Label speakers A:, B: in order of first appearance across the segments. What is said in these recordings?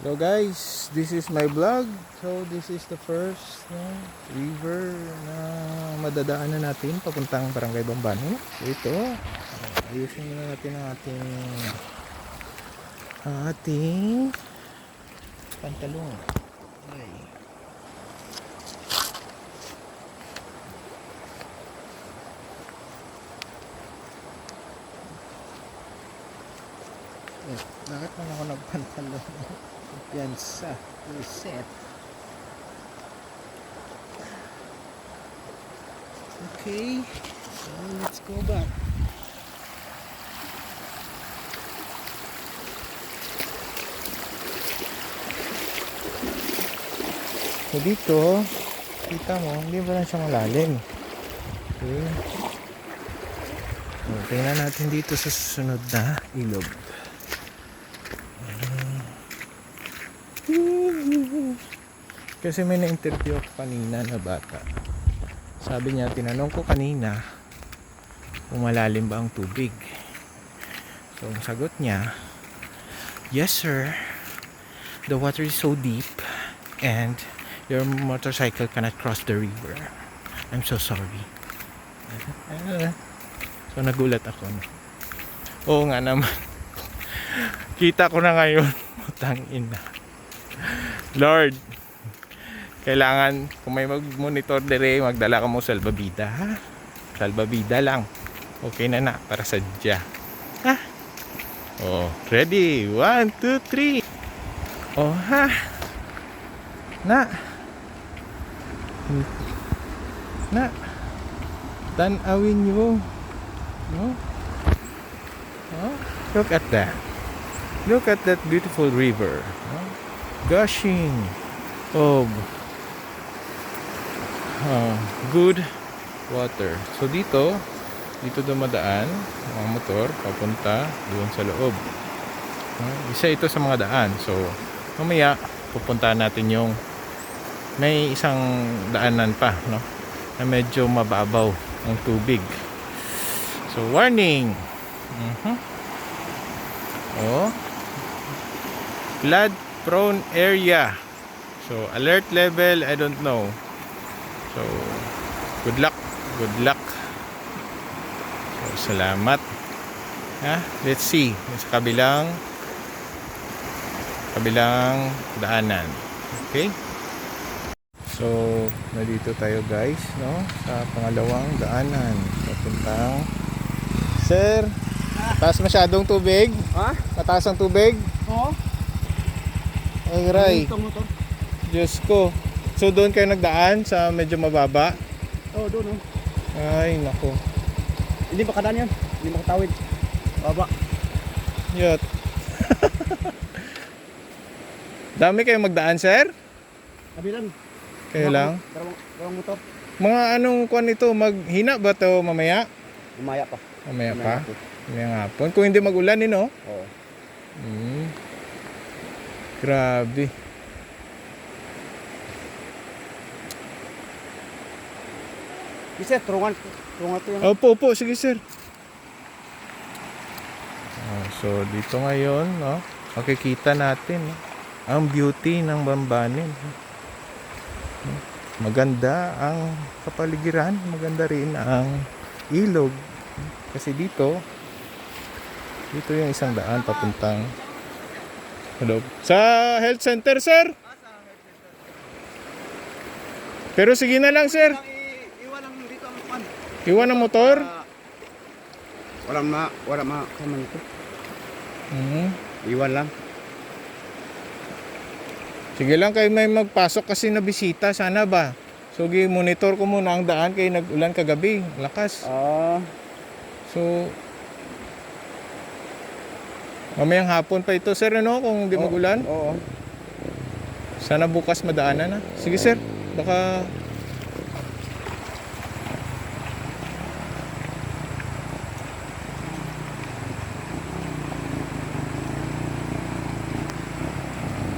A: Hello guys, this is my vlog. So this is the first river na madadaanan natin papuntang Barangay Bambanin. So ito, ayusin muna natin ang ating pantalon. Ay. Bakit naman ako nagpantalon? Piyansa, reset. Okay, so let's go back. So dito, kita mo, hindi ba lang siya malalim? Okay. So, tingnan natin dito sa susunod na ilog. Kasi may na-interview ako kanina na bata. Sabi niya, tinanong ko kanina kung malalim ba ang tubig. So ang sagot niya, yes sir, the water is so deep and your motorcycle cannot cross the river. I'm so sorry. So nagulat ako. Oo nga naman. Kita ko na ngayon. Utang ina. Lord, kailangan kung may mag-monitor dire, magdala ka mo salbabida, ha? Salbabida lang. Okay na para sa dya. Ha? Oh, ready? 1, 2, 3. Oh, ha? Na. Tanawin nyo. No? Oh, look at that. Look at that beautiful river. Oh, gushing of good water. So dito dumadaan mga motor papunta doon sa loob. Isa ito sa mga daan. So mamaya pupuntahan natin yung may isang daanan pa, no, na medyo mababaw ang tubig. So warning. Oh, flood prone area. So alert level, I don't know. So good luck. So salamat. Let's see sa kabilang daanan. Okay? So nandito tayo guys, no, sa pangalawang daanan papuntang Sir, mataas masyadong tubig?
B: Ha?
A: Mataas ang tubig?
B: Oo.
A: Ay, Ray.
B: Motor.
A: Diyos ko. So doon kayo nagdaan sa medyo mababa?
B: Oo, doon.
A: Ay, nako.
B: Hindi makadaan yan. Hindi makatawid. Baba.
A: Yot. Dami kayong magdaan, sir?
B: Kabilang.
A: Kayo lang?
B: Dalawang motor.
A: Mga anong kuan ito? Maghina ba to mamaya?
B: Umaya pa.
A: Mamaya pa? Mamayang hapon. Kung hindi mag-ulan, no?
B: Oo.
A: Grabe.
B: Kasi turungan to yun.
A: Opo, sige sir. So dito ngayon, no, makikita natin, no, ang beauty ng Bambanin. Maganda ang kapaligiran, maganda rin ang ilog. Kasi dito yung isang daan papuntang sa health center, sir. Pero sige na lang, sir.
B: Iwan lang dito ang pan.
A: Iwan ang motor.
B: Wala ma kaman ito. Iwan lang.
A: Sige lang, kayo may magpasok kasi na bisita, sana ba? So monitor ko muna ang daan kay nag-ulan kagabi, lakas. So mamayang hapon pa ito, sir, ano, kung hindi mag-ulan.
B: Oo.
A: Sana bukas madaanan na. Sige sir, baka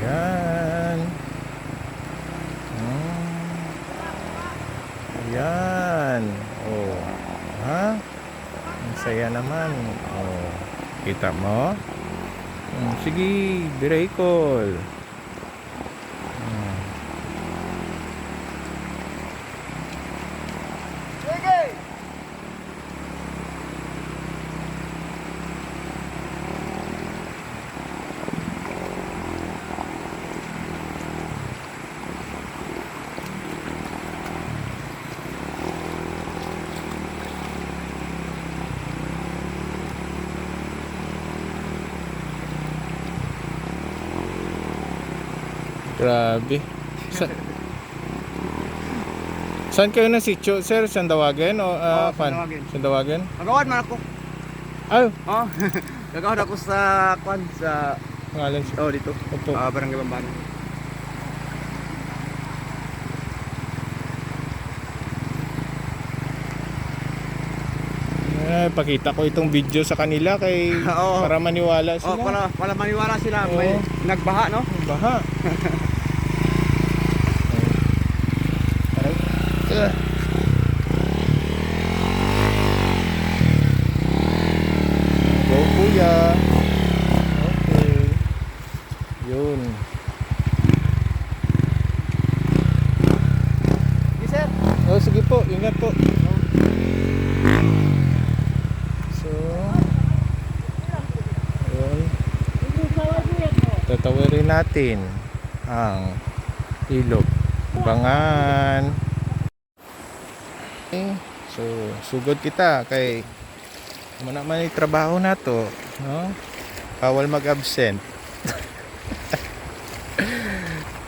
A: yan. Yan. Oh. Ha? Ang saya naman. Oh. Kita mo? Sige, Biraykol. Grabe. Sa Saan kayo na sityo, sir? Sandawagan o
B: Sandawagan.
A: Sandawagan?
B: Gagawad man ako.
A: Ay,
B: Oh. Gagawad ako sa kwan sa
A: pangalan siya.
B: dito.
A: Opo.
B: Barangay Bambanan.
A: Pakita ko itong video sa kanila kay
B: Oo.
A: para maniwala
B: Oh,
A: sila.
B: para maniwala sila may
A: Oo.
B: nagbaha no.
A: Baha. Aray. Go kuya. Okay. Yun.
B: Yes, sir.
A: Oh, sige po, ingat po. So, yun. Tatawirin natin ang ilog Bangan. Okay. So, sugod kita kay naman yung trabaho na to, no? Bawal mag-absent.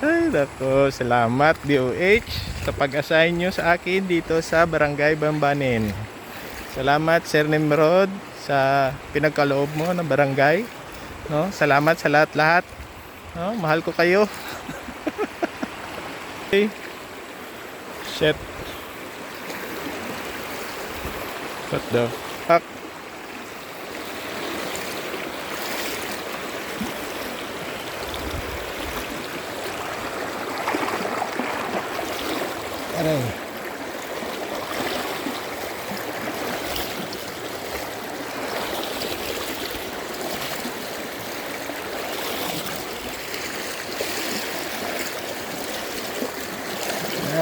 A: Ay, nako, salamat DOH sa pag-assign nyo sa akin dito sa Barangay Bambanin. Salamat Sir Nimrod sa pinagkaloob mo ng barangay, no? Salamat sa lahat-lahat, no? Mahal ko kayo. Okay. Shit. What the fuck? Aray.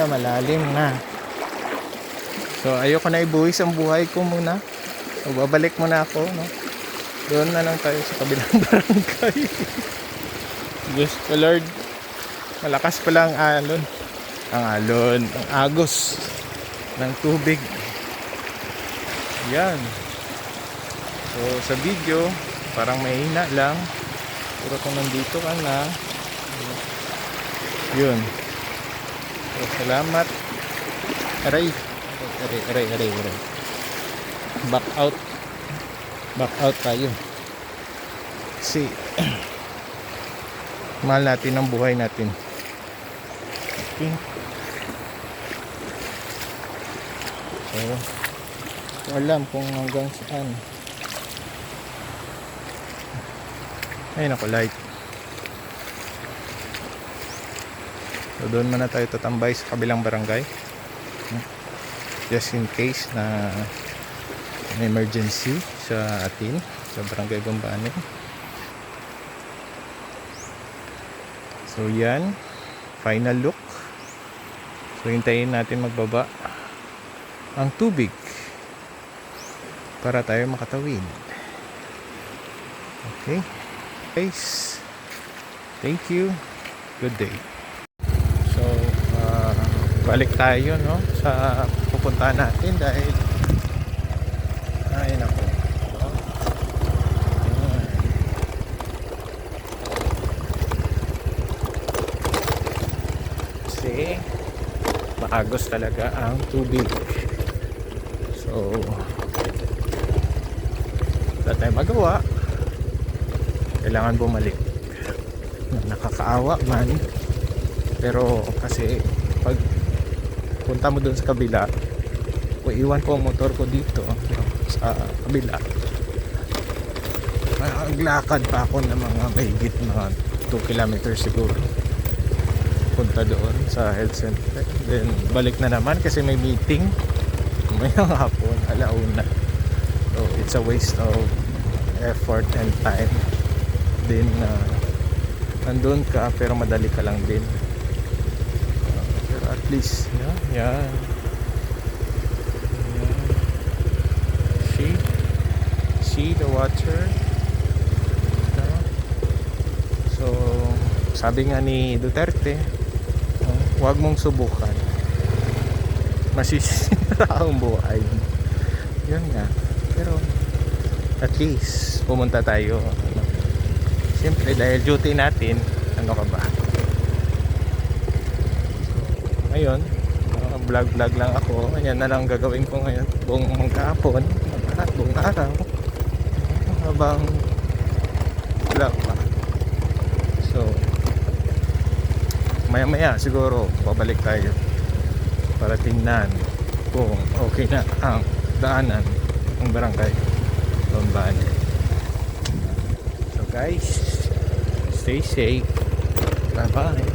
A: Malalim na. So ayoko na ibuwis ang buhay ko muna. So babalik muna ako, no? Doon na lang tayo sa kabilang barangay. Diyos ko Lord. Malakas pala ang alon. Ang agos ng tubig. Yan. So sa video parang mahina lang, pero kung nandito ka na, yun. So salamat. Aray back out tayo kasi mahal natin ang buhay natin. Okay. So, alam kung hanggang saan. Ay naku, light. So, doon muna tayo tatambay sa kabilang barangay. Just in case na may emergency sa atin, sa Barangay Bambanin. So, yan. Final look. So, hintayin natin magbaba ang tubig para tayo makatawid. Okay guys, thank you, good day. So balik tayo, no, sa pupuntahan natin dahil ay nako, kasi maagos talaga ang tubig. So, wala tayong magawa. Kailangan bumalik. Nakakaawa man. Pero kasi pag punta mo dun sa kabila, iwan ko ang motor ko dito sa kabila. Maglakad pa ako ng mga mahigit mga 2 kilometers siguro. Punta doon sa health center. Then balik na naman kasi may meeting. Mayang hapon, alauna. So it's a waste of effort and time. Then nandun ka pero madali ka lang din. Pero at least yan. See the water. So sabi nga ni Duterte, huwag mong subukan, masisira ang buhay. Yun nga. Pero at least pumunta tayo. Siyempre dahil duty natin, ano ka ba, ngayon, vlog-vlog lang ako. Ayan na lang gagawin ko ngayon buong kahapon at buong araw habang wala pa. So maya maya siguro babalik tayo para tingnan kung okay na ang daanan ng barangay Bambane. So guys, stay safe. Bye bye.